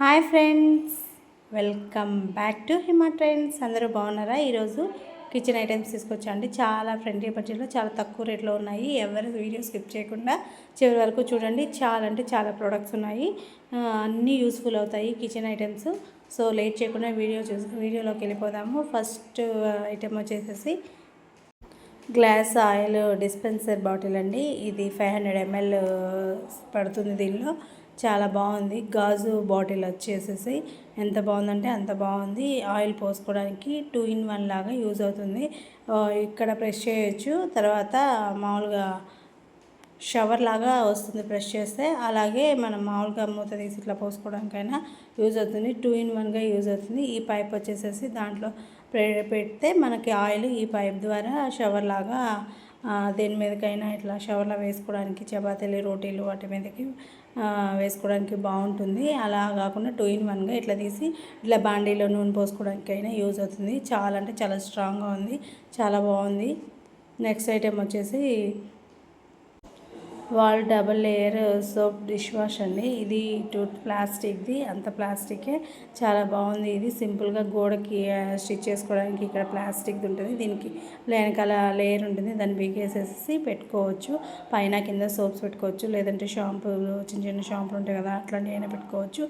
Hi friends, welcome back to Hima trends. అందరూ బాగున్నారా? ఈరోజు కిచెన్ ఐటమ్స్ తీసుకొచ్చా అండి. చాలా ఫ్రెండ్లీ బడ్జెట్లో చాలా తక్కువ రేట్లో ఉన్నాయి. ఎవరు వీడియో స్కిప్ చేయకుండా చివరి వరకు చూడండి. చాలా అంటే చాలా ప్రోడక్ట్స్ ఉన్నాయి. అన్నీ యూస్ఫుల్ అవుతాయి కిచెన్ ఐటమ్స్. సో లేట్ చేయకుండా వీడియోలోకి వెళ్ళిపోదాము. ఫస్ట్ ఐటమ్ వచ్చేసేసి గ్లాస్ ఆయిల్ డిస్పెన్సర్ బాటిల్ అండి. ఇది 500 ml పడుతుంది. దీనిలో చాలా బాగుంది. గాజు బాటిల్ వచ్చేసేసి ఎంత బాగుందంటే అంత బాగుంది. ఆయిల్ పోసుకోవడానికి 2 in 1 లాగా యూజ్ అవుతుంది. ఇక్కడ ప్రెస్ చేయొచ్చు, తర్వాత మామూలుగా షవర్ లాగా వస్తుంది ప్రెస్ చేస్తే. అలాగే మనం మామూలుగా మూత తీసి ఇట్లా పోసుకోవడానికైనా యూజ్ అవుతుంది. 2 in 1గా యూజ్ అవుతుంది. ఈ పైప్ వచ్చేసేసి దాంట్లో పెడితే మనకి ఆయిల్ ఈ పైప్ ద్వారా షవర్ లాగా దేని మీదకైనా ఇట్లా షవర్లో వేసుకోవడానికి, చపాతీలు రోటీలు వాటి మీదకి వేసుకోవడానికి బాగుంటుంది. అలా కాకుండా 2 in 1గా ఇట్లా తీసి ఇట్లా బాండీలో నూనె పోసుకోవడానికైనా యూజ్ అవుతుంది. చాలా అంటే చాలా స్ట్రాంగ్గా ఉంది, చాలా బాగుంది. నెక్స్ట్ ఐటెం వచ్చేసి wall double layer soap dish wash అండి. ఇది ప్లాస్టిక్ది, అంత ప్లాస్టికే, చాలా బాగుంది. ఇది సింపుల్గా గోడకి స్టిచ్ చేసుకోవడానికి ఇక్కడ ప్లాస్టిక్ది ఉంటుంది. దీనికి వెనకాల లేయర్ ఉంటుంది, దాన్ని బీకేసేసి పెట్టుకోవచ్చు. పైన కింద సోప్స్ పెట్టుకోవచ్చు, లేదంటే షాంపూలు చిన్న చిన్న షాంపూలు ఉంటాయి కదా, అట్లాంటివి అయినా పెట్టుకోవచ్చు.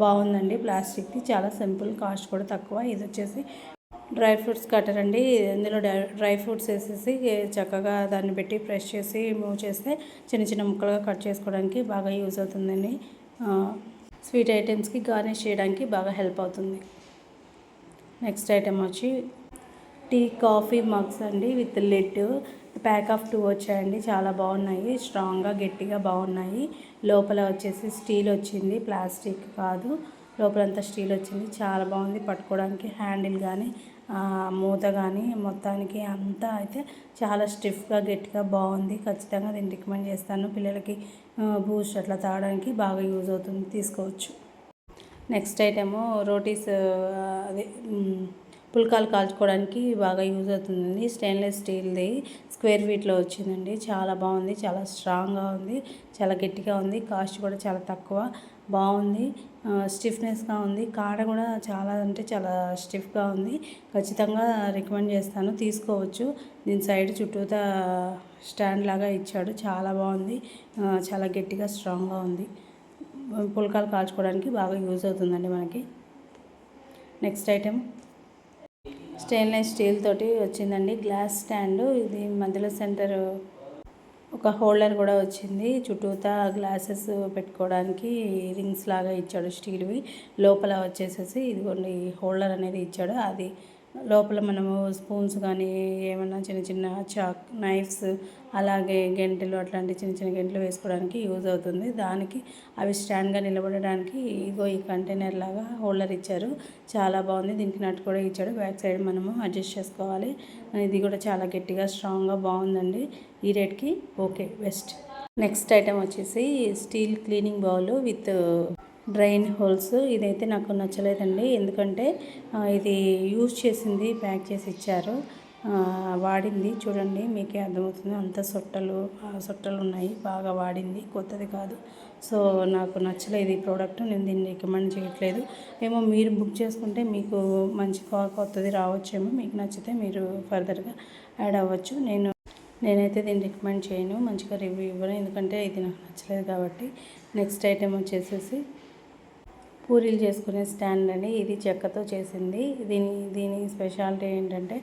బాగుందండి ప్లాస్టిక్ది, చాలా సింపుల్, కాస్ట్ కూడా తక్కువ. ఇది వచ్చేసి డ్రై ఫ్రూట్స్ కట్టర్ అండి. ఇందులో డ్రై ఫ్రూట్స్ వేసేసి చక్కగా దాన్ని పెట్టి ప్రెస్ చేసి మూవ్ చేస్తే చిన్న చిన్న ముక్కలుగా కట్ చేసుకోవడానికి బాగా యూజ్ అవుతుందండి. స్వీట్ ఐటమ్స్కి గార్నిష్ చేయడానికి బాగా హెల్ప్ అవుతుంది. నెక్స్ట్ ఐటమ్ వచ్చి టీ కాఫీ మగ్స్ అండి, విత్ లిడ్. ప్యాక్ ఆఫ్ 2 వచ్చాయండి. చాలా బాగున్నాయి, స్ట్రాంగ్గా గట్టిగా బాగున్నాయి. లోపల వచ్చేసి స్టీల్ వచ్చింది, ప్లాస్టిక్ కాదు. లోపలంతా స్టీల్ వచ్చింది, చాలా బాగుంది. పట్టుకోవడానికి హ్యాండిల్ కానీ మూత కానీ మొత్తానికి అంతా అయితే చాలా స్టిఫ్గా గట్టిగా బాగుంది. ఖచ్చితంగా దీన్ని రికమెండ్ చేస్తాను. పిల్లలకి బూస్ట్ అట్లా తాగడానికి బాగా యూజ్ అవుతుంది, తీసుకోవచ్చు. నెక్స్ట్ ఐటము రోటీస్, అదే పుల్కాలు కాల్చుకోవడానికి బాగా యూజ్ అవుతుందండి. స్టెయిన్లెస్ స్టీల్ది స్క్వేర్ ఫీట్లో వచ్చిందండి. చాలా బాగుంది, చాలా స్ట్రాంగ్గా ఉంది, చాలా గట్టిగా ఉంది. కాస్ట్ కూడా చాలా తక్కువ, బాగుంది. స్టిఫ్నెస్గా ఉంది. కాడ కూడా చాలా అంటే చాలా స్టిఫ్గా ఉంది. ఖచ్చితంగా రికమెండ్ చేస్తాను, తీసుకోవచ్చు. దీని సైడ్ చుట్టూతా స్టాండ్ లాగా ఇచ్చాడు, చాలా బాగుంది. చాలా గట్టిగా స్ట్రాంగ్గా ఉంది. పుల్కాలు కాల్చుకోవడానికి బాగా యూజ్ అవుతుందండి మనకి. నెక్స్ట్ ఐటెం స్టెయిన్లెస్ స్టీల్ తోటి వచ్చిందండి గ్లాస్ స్టాండ్. ఇది మధ్యలో సెంటర్ ఒక హోల్డర్ కూడా వచ్చింది. చుట్టూతా గ్లాసెస్ పెట్టుకోవడానికి రింగ్స్ లాగా ఇచ్చాడు స్టీల్వి. లోపల వచ్చేసేసి ఇదిగోండి హోల్డర్ అనేది ఇచ్చాడు. అది లోపల మనము స్పూన్స్ కానీ ఏమైనా చిన్న చిన్న చాక్ నైఫ్స్, అలాగే గెంటెలు, అట్లాంటి చిన్న చిన్న గెంటెలు వేసుకోవడానికి యూజ్ అవుతుంది. దానికి అవి స్టాండ్గా నిలబడడానికి ఇగో ఈ కంటైనర్ లాగా హోల్డర్ ఇచ్చారు. చాలా బాగుంది. దీనికి నట్ కూడా ఇచ్చాడు. బ్యాక్ సైడ్ మనము అడ్జస్ట్ చేసుకోవాలి. ఇది కూడా చాలా గట్టిగా స్ట్రాంగ్గా బాగుందండి. ఈ రేట్కి ఓకే, బెస్ట్. నెక్స్ట్ ఐటమ్ వచ్చేసి steel cleaning bowl with drain holes. ఇదైతే నాకు నచ్చలేదండి, ఎందుకంటే ఇది యూజ్ చేసింది ప్యాక్ చేసి ఇచ్చారు. వాడింది చూడండి, మీకే అర్థమవుతుంది. అంత సొట్టలు ఉన్నాయి, బాగా వాడింది, కొత్తది కాదు. సో నాకు నచ్చలేదు ఈ ప్రోడక్ట్. నేను దీన్ని రికమెండ్ చేయట్లేదు. ఏమో మీరు బుక్ చేసుకుంటే మీకు మంచి కొత్తది రావచ్చేమో, మీకు నచ్చితే మీరు ఫర్దర్గా యాడ్ అవ్వచ్చు. నేనైతే దీన్ని రికమెండ్ చేయను, మంచిగా రివ్యూ ఇవ్వను, ఎందుకంటే ఇది నాకు నచ్చలేదు కాబట్టి. నెక్స్ట్ ఐటెం వచ్చేసేసి పూరీలు చేసుకునే స్టాండ్ అండి. ఇది చెక్కతో చేసింది. దీని స్పెషాలిటీ ఏంటంటే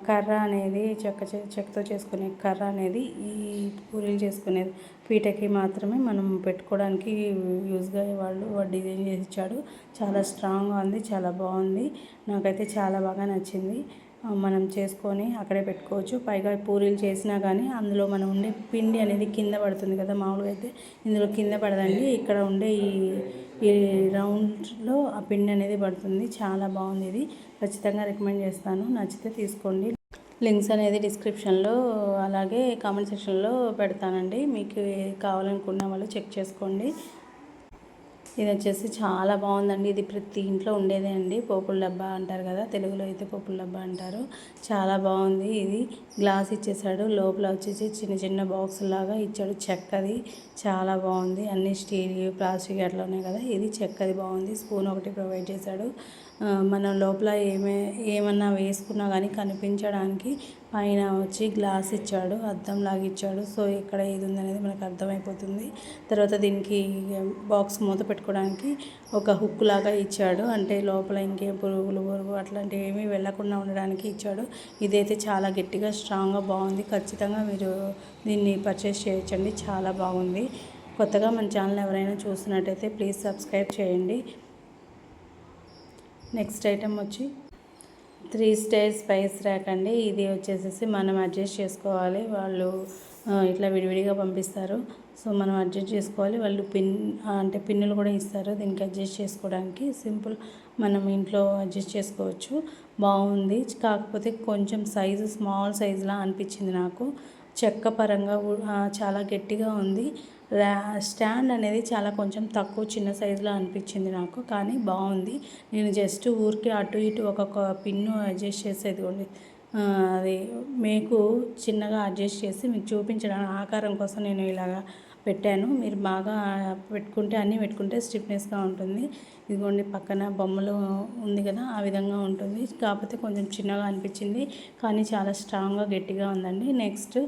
కర్ర అనేది చెక్కతో చేసుకునే కర్ర అనేది ఈ పూరీలు చేసుకునే పీటకి మాత్రమే మనం పెట్టుకోవడానికి యూజ్గా వాళ్ళు డిజైన్ చేసి ఇచ్చాడు. చాలా స్ట్రాంగ్గా ఉంది, చాలా బాగుంది. నాకైతే చాలా బాగా నచ్చింది. మనం చేసుకొని అక్కడే పెట్టుకోవచ్చు. పైగా పూరీలు చేసినా కానీ అందులో మనం ఉండే పిండి అనేది కింద పడుతుంది కదా, మామూలుగా అయితే ఇందులో కింద పడదండి. ఇక్కడ ఉండే ఈ రౌండ్లో ఆ పిండి అనేది పడుతుంది. చాలా బాగుంది. ఇది ఖచ్చితంగా రికమెండ్ చేస్తాను, నచ్చితే తీసుకోండి. లింక్స్ అనేది డిస్క్రిప్షన్లో అలాగే కామెంట్ సెక్షన్లో పెడతానండి. మీకు కావాలనుకున్న వాళ్ళు చెక్ చేసుకోండి. ఇది వచ్చేసి చాలా బాగుందండి. ఇది ప్రతి ఇంట్లో ఉండేదే అండి. పోపుల డబ్బా అంటారు కదా, తెలుగులో అయితే పోపుల డబ్బా అంటారు. చాలా బాగుంది. ఇది గ్లాస్ ఇచ్చేసాడు, లోపల వచ్చేసి చిన్న చిన్న బాక్స్ లాగా ఇచ్చాడు చెక్కది. చాలా బాగుంది. అన్ని స్టీల్ ప్లాస్టిక్ అట్లా ఉన్నాయి కదా, ఇది చెక్కది బాగుంది. స్పూన్ ఒకటి ప్రొవైడ్ చేశాడు. మనం లోపల ఏమన్నా వేసుకున్నా కానీ కనిపించడానికి పైన వచ్చి గ్లాస్ ఇచ్చాడు, అద్దం లాగా ఇచ్చాడు. సో ఇక్కడ ఏది ఉందనేది మనకు అర్థమైపోతుంది. తర్వాత దీనికి బాక్స్ మూత పెట్టుకోవడానికి ఒక హుక్ లాగా ఇచ్చాడు, అంటే లోపల ఇంకేం పురుగులు అట్లాంటివి ఏమీ వెళ్ళకుండా ఉండడానికి ఇచ్చాడు. ఇదైతే చాలా గట్టిగా స్ట్రాంగ్గా బాగుంది. ఖచ్చితంగా మీరు దీన్ని పర్చేస్ చేయొచ్చండి, చాలా బాగుంది. కొత్తగా మన ఛానల్ ఎవరైనా చూస్తున్నట్టయితే ప్లీజ్ సబ్స్క్రైబ్ చేయండి. నెక్స్ట్ ఐటమ్ వచ్చి 3 స్టైర్ స్పైస్ ర్యాక్ అండి. ఇది వచ్చేసేసి మనం అడ్జస్ట్ చేసుకోవాలి. వాళ్ళు ఇట్లా విడివిడిగా పంపిస్తారు, సో మనం అడ్జస్ట్ చేసుకోవాలి. వాళ్ళు అంటే పిన్నులు కూడా ఇస్తారు దీనికి అడ్జస్ట్ చేసుకోవడానికి. సింపుల్, మనం ఇంట్లో అడ్జస్ట్ చేసుకోవచ్చు. బాగుంది. కాకపోతే కొంచెం సైజు స్మాల్ సైజులా అనిపించింది నాకు. చెక్క పరంగా చాలా గట్టిగా ఉంది. స్టాండ్ అనేది చాలా కొంచెం తక్కువ చిన్న సైజులో అనిపించింది నాకు, కానీ బాగుంది. నేను జస్ట్ ఊరికి అటు ఇటు ఒక్కొక్క పిన్ను అడ్జస్ట్ చేసేది ఉంది. అది మీకు చిన్నగా అడ్జస్ట్ చేసి మీకు చూపించడానికి ఆకారం కోసం నేను ఇలాగా పెట్టాను. మీరు బాగా పెట్టుకుంటే అన్నీ పెట్టుకుంటే స్టిఫ్నెస్గా ఉంటుంది. ఇదిగోండి పక్కన బొమ్మలు ఉంది కదా, ఆ విధంగా ఉంటుంది. కాకపోతే కొంచెం చిన్నగా అనిపించింది, కానీ చాలా స్ట్రాంగ్గా గట్టిగా ఉందండి. నెక్స్ట్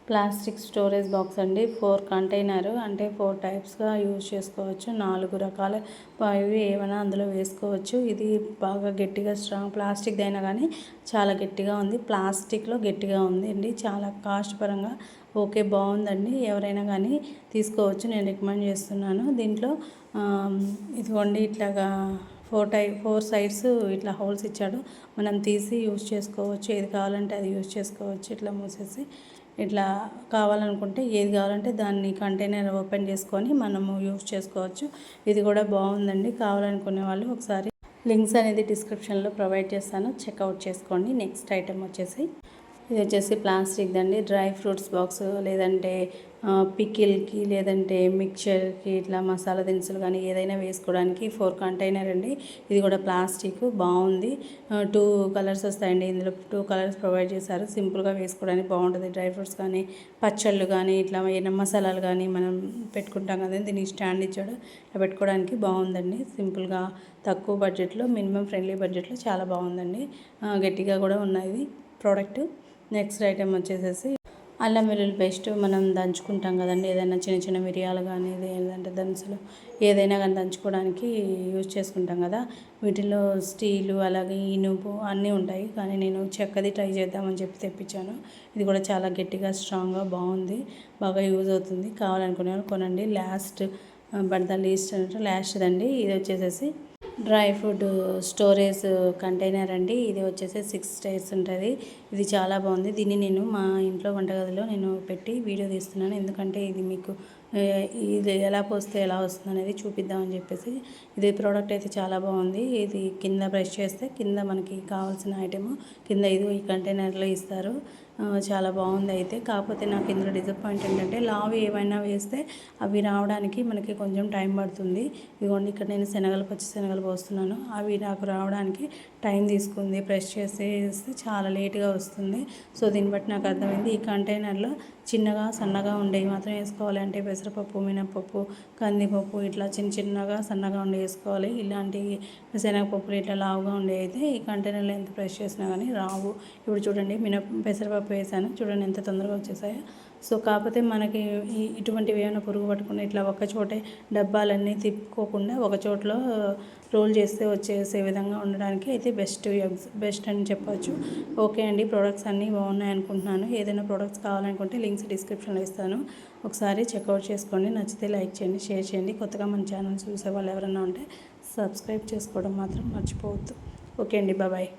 ప్లాస్టిక్ స్టోరేజ్ బాక్స్ అండి. 4 కంటైనర్, అంటే 4 టైప్స్గా యూజ్ చేసుకోవచ్చు. 4 రకాల ఇవి ఏమైనా అందులో వేసుకోవచ్చు. ఇది బాగా గట్టిగా స్ట్రాంగ్, ప్లాస్టిక్ది అయినా కానీ చాలా గట్టిగా ఉంది. ప్లాస్టిక్లో గట్టిగా ఉంది అండి. చాలా కాస్ట్ పరంగా ఓకే, బాగుందండి. ఎవరైనా కానీ తీసుకోవచ్చు, నేను రికమెండ్ చేస్తున్నాను. దీంట్లో ఇదిగోండి ఇట్లాగా 4 సైడ్స్ ఇట్లా హోల్స్ ఇచ్చాడు. మనం తీసి యూజ్ చేసుకోవచ్చు, ఏది కావాలంటే అది యూజ్ చేసుకోవచ్చు. ఇట్లా మూసేసి ఇట్లా కావాలనుకుంటే ఏది కావాలంటే దాన్ని కంటైనర్ ఓపెన్ చేసుకొని మనము యూజ్ చేసుకోవచ్చు. ఇది కూడా బాగుందండి. కావాలనుకునే వాళ్ళు ఒకసారి లింక్స్ అనేది డిస్క్రిప్షన్లో ప్రొవైడ్ చేస్తాను, చెక్అవుట్ చేసుకోండి. నెక్స్ట్ ఐటెం వచ్చేసి ఇది వచ్చేసి ప్లాస్టిక్ దండి. డ్రై ఫ్రూట్స్ బాక్స్, లేదంటే పికిల్కి, లేదంటే మిక్చర్కి, ఇట్లా మసాలా దినుసులు కానీ ఏదైనా వేసుకోవడానికి 4 కంటైనర్ అండి. ఇది కూడా ప్లాస్టిక్, బాగుంది. 2 కలర్స్ వస్తాయండి. ఇందులో 2 కలర్స్ ప్రొవైడ్ చేశారు. సింపుల్గా వేసుకోవడానికి బాగుంటుంది. డ్రై ఫ్రూట్స్ కానీ, పచ్చళ్ళు కానీ, ఇట్లా ఏమైనా మసాలాలు కానీ మనం పెట్టుకుంటాం కదా, దీనికి స్టాండ్ ఇచ్చాడు. ఇట్లా పెట్టుకోవడానికి బాగుందండి. సింపుల్గా తక్కువ బడ్జెట్లో, మినిమం ఫ్రెండ్లీ బడ్జెట్లో చాలా బాగుందండి. గట్టిగా కూడా ఉన్నది ప్రోడక్ట్. నెక్స్ట్ ఐటెం వచ్చేసేసి అల్లం వెల్లుల్లి పేస్ట్. మనం దంచుకుంటాం కదండి, ఏదైనా చిన్న చిన్న మిరియాలు కానీ, లేదంటే దంచులు ఏదైనా కానీ దంచుకోవడానికి యూజ్ చేసుకుంటాం కదా. వీటిలో స్టీలు అలాగే ఇనుపు అన్నీ ఉంటాయి, కానీ నేను చెక్కది ట్రై చేద్దామని చెప్పి తెప్పించాను. ఇది కూడా చాలా గట్టిగా స్ట్రాంగ్గా బాగుంది, బాగా యూజ్ అవుతుంది. కావాలనుకునే వాళ్ళు కొనండి. లాస్ట్ బట్ ద లీస్ట్ అంటే లాస్ట్ దండి. ఇది వచ్చేసేసి డ్రై ఫ్రూట్ స్టోరేజ్ కంటైనర్ అండి. ఇది వచ్చేసి 6 స్టైర్స్ ఉంటుంది. ఇది చాలా బాగుంది. దీన్ని నేను మా ఇంట్లో వంటగదిలో నేను పెట్టి వీడియో తీస్తున్నాను, ఎందుకంటే ఇది మీకు ఇది ఎలా పోస్తే ఎలా వస్తుంది అనేది చూపిద్దామని చెప్పేసి. ఇది ప్రోడక్ట్ అయితే చాలా బాగుంది. ఇది కింద ప్రెస్ చేస్తే కింద మనకి కావాల్సిన ఐటెము కింద ఈ కంటైనర్లో ఇస్తారు. చాలా బాగుంది అయితే. కాకపోతే నాకు ఇందులో డిసప్పాయింట్ ఏంటంటే లావు ఏమైనా వేస్తే అవి రావడానికి మనకి కొంచెం టైం పడుతుంది. ఇదిగోండి ఇక్కడ నేను పచ్చి శనగలు పోస్తున్నాను, అవి నాకు రావడానికి టైం తీసుకుంది. ప్రెస్ చేసేస్తే చాలా లేట్గా వస్తుంది. సో దీన్ని బట్టి నాకు అర్థమైంది, ఈ కంటైనర్లో చిన్నగా సన్నగా ఉండేవి మాత్రం వేసుకోవాలి. అంటే పెసరపప్పు, మినపప్పు, కందిపప్పు ఇట్లా చిన్నగా సన్నగా ఉండి వేసుకోవాలి. ఇలాంటి శనగపప్పులు ఇట్లా లావుగా ఉండే అయితే ఈ కంటైనర్లో ఎంత ప్రెస్ చేసినా కానీ రావు. ఇప్పుడు చూడండి పెసరపప్పు వేసాను, చూడండి ఎంత తొందరగా వచ్చేసాయో. సో కాకపోతే మనకి ఇటువంటివి ఏమైనా పురుగు పట్టుకుని ఇట్లా ఒక చోటే డబ్బాలన్నీ తిప్పుకోకుండా ఒక చోట్లో రోల్ చేస్తే వచ్చేసే విధంగా ఉండడానికి అయితే బెస్ట్ అని చెప్పొచ్చు. ఓకే అండి, ప్రోడక్ట్స్ అన్నీ బాగున్నాయి అనుకుంటున్నాను. ఏదైనా ప్రోడక్ట్స్ కావాలనుకుంటే లింక్స్ డిస్క్రిప్షన్లో ఇస్తాను, ఒకసారి చెక్అవుట్ చేసుకోండి. నచ్చితే లైక్ చేయండి, షేర్ చేయండి. కొత్తగా మన ఛానల్ చూసే వాళ్ళు ఎవరైనా ఉంటే సబ్స్క్రైబ్ చేసుకోవడం మాత్రం మర్చిపోవద్దు. ఓకే అండి, బాయ్.